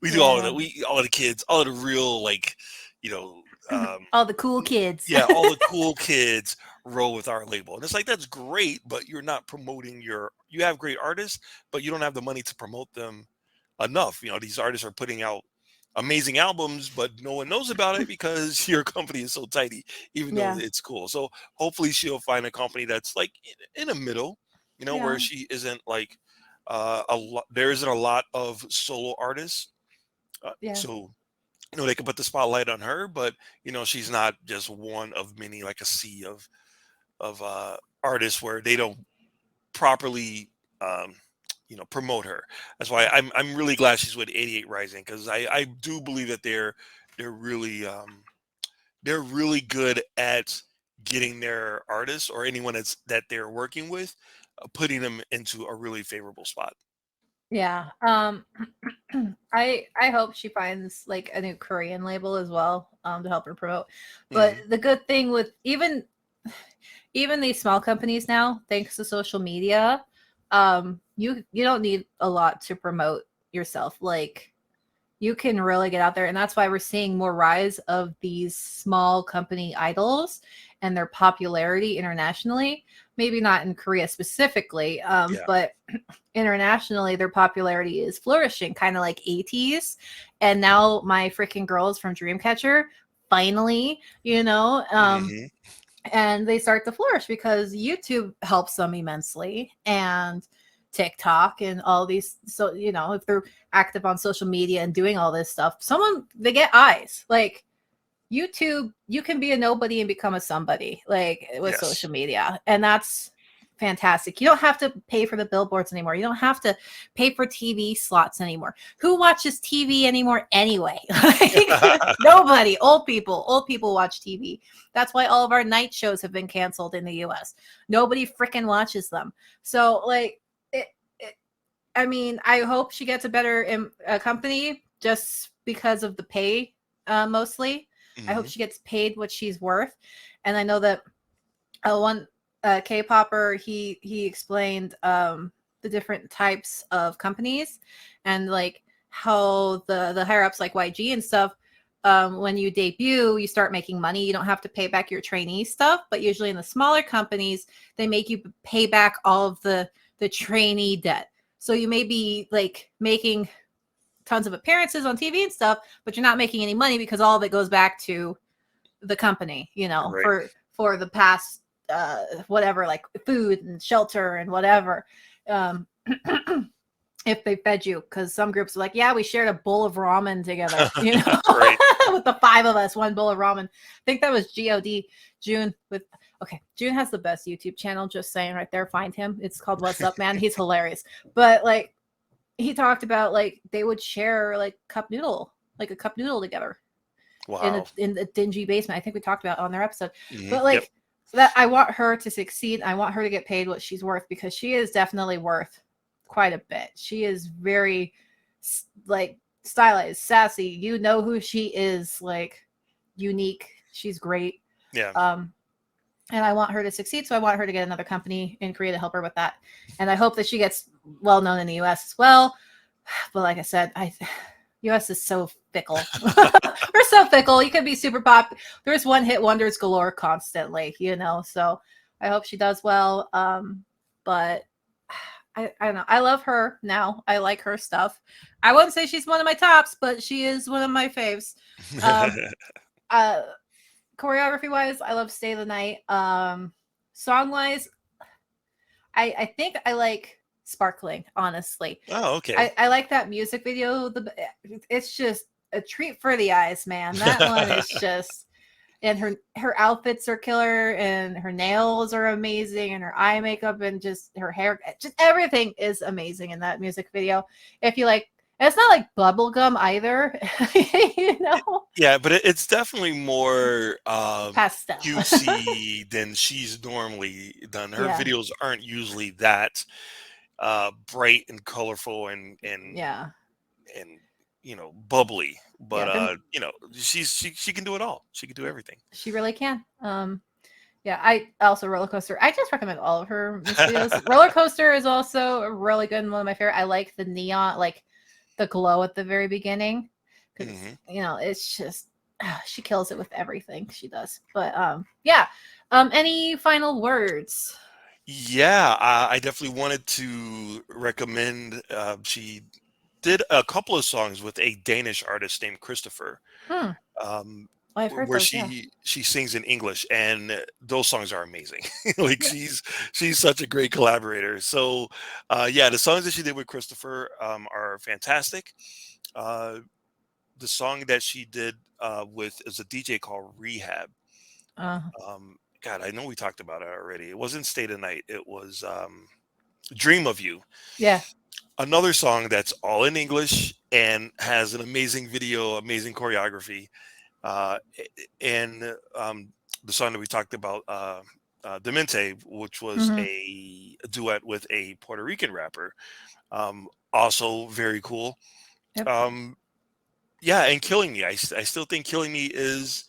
we do all of Yeah. the kids, all of the real, like, you know All the cool kids. Yeah, all the cool kids roll with our label. And it's like, that's great, but you're not promoting you have great artists, but you don't have the money to promote them enough. These artists are putting out amazing albums, but no one knows about it because your company is so tiny, even though Yeah. it's cool. So hopefully she'll find a company that's like in the middle, where Yeah. she isn't like there isn't a lot of solo artists. Yeah. So they can put the spotlight on her, but she's not just one of many, like a sea of artists where they don't properly promote her. That's why I'm really glad she's with 88 Rising, because I do believe that they're really good at getting their artists or anyone that they're working with, putting them into a really favorable spot. Yeah. I hope she finds like a new Korean label as well, to help her promote. But the good thing with even these small companies now, thanks to social media, you don't need a lot to promote yourself. Like, you can really get out there, and that's why we're seeing more rise of these small company idols and their popularity internationally. Maybe not in Korea specifically, but internationally their popularity is flourishing, kind of like ATEEZ. And now my freaking girls from Dreamcatcher finally, and they start to flourish because YouTube helps them immensely, and TikTok and all these. So, if they're active on social media and doing all this stuff, they get eyes. Like YouTube, you can be a nobody and become a somebody, like with social media. And that's fantastic. You don't have to pay for the billboards anymore. You don't have to pay for TV slots anymore. Who watches TV anymore anyway? Like, nobody. Old people watch TV. That's why all of our night shows have been canceled in the US. Nobody freaking watches them. So like, I hope she gets a better company just because of the pay, mostly. I hope she gets paid what she's worth. And I know that one K-popper, he explained the different types of companies, and like how the higher ups like YG and stuff, when you debut, you start making money. You don't have to pay back your trainee stuff, but usually in the smaller companies, they make you pay back all of the trainee debt. So you may be like making tons of appearances on TV and stuff, but you're not making any money because all of it goes back to the company, Right. for the past whatever, like food and shelter and whatever. If they fed you, because some groups are like, yeah, we shared a bowl of ramen together, Right. with the 5 of us, one bowl of ramen. I think that was God June June has the best YouTube channel, just saying right there. Find him. It's called What's Up Man. He's hilarious. But like, he talked about like they would share like a cup noodle together. Wow. in the dingy basement. I think we talked about it on their episode. But like, so that I want her to succeed. I want her to get paid what she's worth, because she is definitely worth quite a bit. She is very like stylized, sassy. You know who she is, like unique. She's great. Yeah. And I want her to succeed. So I want her to get another company in Korea to help her with that. And I hope that she gets well known in the US as well. But like I said, US is so fickle. We're so fickle. You can be super pop. There's one hit wonders galore constantly, so I hope she does well. But I don't know. I love her now. I like her stuff. I wouldn't say she's one of my tops, but she is one of my faves. Choreography wise, I love Stay the Night. Song wise, I think I like Sparkling, honestly. Oh, okay. I like that music video. It's just a treat for the eyes, man. That one is just, and her outfits are killer, and her nails are amazing, and her eye makeup, and just her hair, just everything is amazing in that music video. If you like, it's not like bubblegum either, Yeah, but it's definitely more pastel, cutesy than she's normally done. Her videos aren't usually that bright and colorful and bubbly, but she can do it all. She can do everything. She really can. I also Roller Coaster. I just recommend all of her videos. Roller Coaster is also really good and one of my favorite. I like the neon, like the glow at the very beginning, because it's just she kills it with everything she does. But yeah. Any final words? Yeah, I definitely wanted to recommend. She did a couple of songs with a Danish artist named Christopher, Hmm. um, Oh, I've heard where those. Yeah. she sings in English, and those songs are amazing. Like Yeah. she's such a great collaborator. So, yeah, the songs that she did with Christopher are fantastic. Uh, the song that she did with is a DJ called Rehab. Uh, God, I know we talked about it already. It wasn't Stay the Night. It was Dream of You. yeah. Another song that's all in English and has an amazing video, amazing choreography. And the song that we talked about, Demente, which was Hmm. a duet with a Puerto Rican rapper, also very cool. Yep. Um, yeah, and Killing Me. I still think Killing Me is,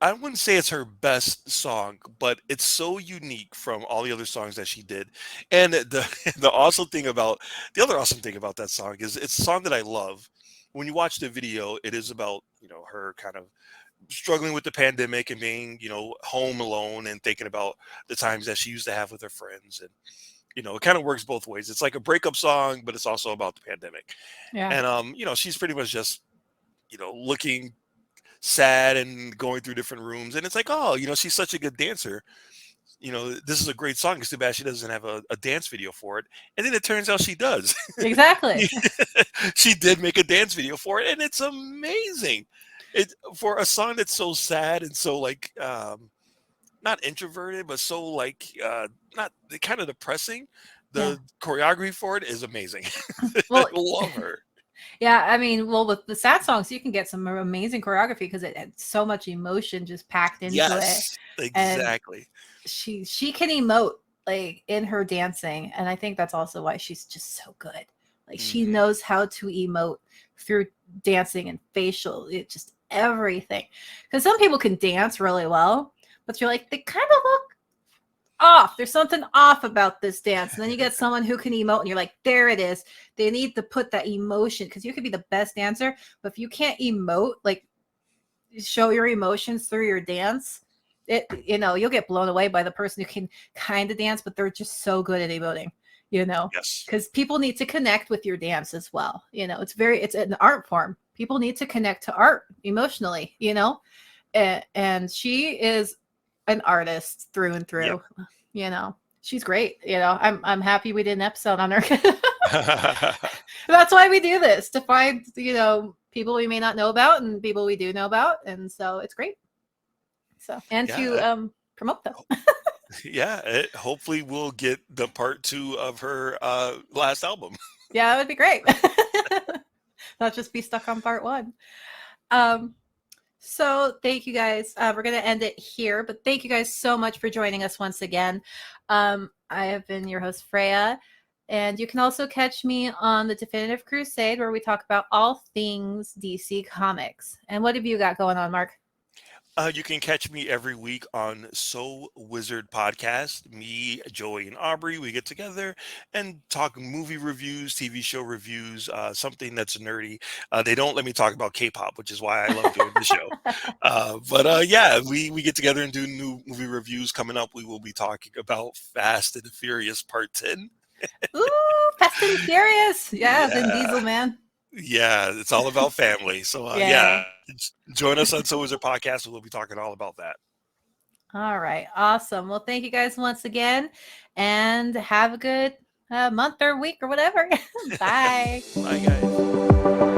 I wouldn't say it's her best song, but it's so unique from all the other songs that she did. And the other awesome thing about that song is it's a song that I love. When you watch the video, it is about, her kind of struggling with the pandemic and being, home alone and thinking about the times that she used to have with her friends. And, it kind of works both ways. It's like a breakup song, but it's also about the pandemic. Yeah. And she's pretty much just, looking sad and going through different rooms. And it's like, oh, she's such a good dancer. This is a great song. It's too bad she doesn't have a dance video for it. And then it turns out she does. Exactly. She did make a dance video for it, and it's amazing. It for a song that's so sad and so like not introverted, but so like not kind of depressing. Yeah. The choreography for it is amazing. I Well, love her. yeah, I mean, well, with the sad songs, you can get some amazing choreography because it had so much emotion just packed into it. Yes, And exactly. she can emote like in her dancing, and I think that's also why she's just so good. Like she Hmm. knows how to emote through dancing and facial, it just everything. Because some people can dance really well, but you're like, they kind of look off. There's something off about this dance. And then you get someone who can emote, and you're like, there it is. They need to put that emotion, because you could be the best dancer, but if you can't emote, like show your emotions through your dance, you'll get blown away by the person who can kind of dance, but they're just so good at emoting, Yes. because people need to connect with your dance as well. It's an art form. People need to connect to art emotionally, and she is an artist through and Yep. through. She's great. I'm happy we did an episode on her. That's why we do this, to find people we may not know about and people we do know about, and so it's great. So, and Yeah. to promote them. Yeah. Hopefully we'll get the part 2 of her last album. Yeah, that would be great. Not just be stuck on part 1. So thank you guys. We're going to end it here, but thank you guys so much for joining us once again. I have been your host, Freyja, and you can also catch me on the Definitive Crusade, where we talk about all things DC Comics. And what have you got going on, Mark? You can catch me every week on So Wizard Podcast. Me, Joey, and Aubrey, we get together and talk movie reviews, TV show reviews, something that's nerdy. They don't let me talk about K-pop, which is why I love doing the show. But yeah, we get together and do new movie reviews. Coming up, we will be talking about Fast and the Furious Part 10. Ooh, Fast and Furious. Yeah, Vin Yeah. Diesel, man. Yeah, it's all about family. So Yeah. yeah, join us on So Wizard Podcast. We'll be talking all about that. All right. Awesome. Well, thank you guys once again, and have a good month or week or whatever. Bye. Bye, guys.